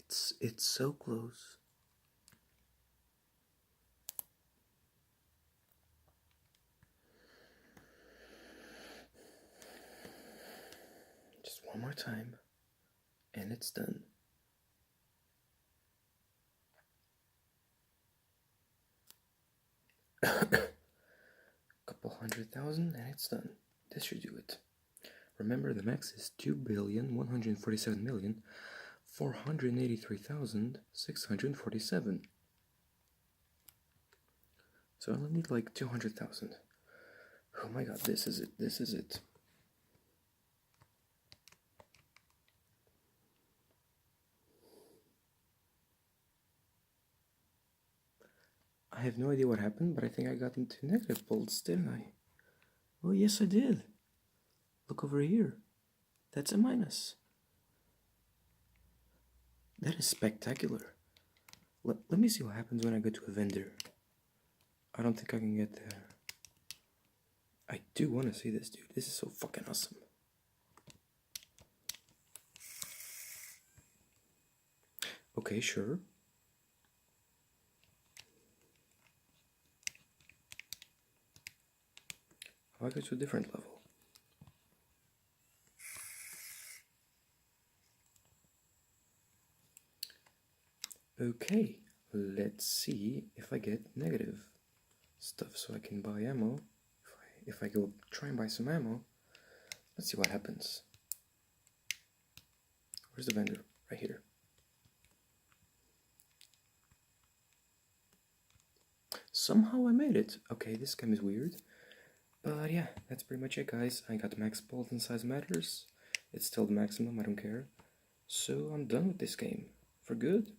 It's so close. Just one more time, and it's done. Couple 100,000 and it's done. This should do it. Remember, the max is 2,147,483,647. So I only need like 200,000. Oh my god, this is it. This is it. I have no idea what happened, but I think I got into negative bolts, didn't I? Oh, yes, I did. Look over here. That's a minus. That is spectacular. Let me see what happens when I go to a vendor. I don't think I can get there. I do want to see this, dude. This is so fucking awesome. Okay, sure. How I go to a different level? Okay, let's see if I get negative stuff so I can buy ammo. If I go try and buy some ammo, let's see what happens. Where's the vendor? Right here. Somehow I made it. Okay, this game is weird. But yeah, that's pretty much it, guys. I got max bolt and size matters. It's still the maximum, I don't care. So I'm done with this game. For good.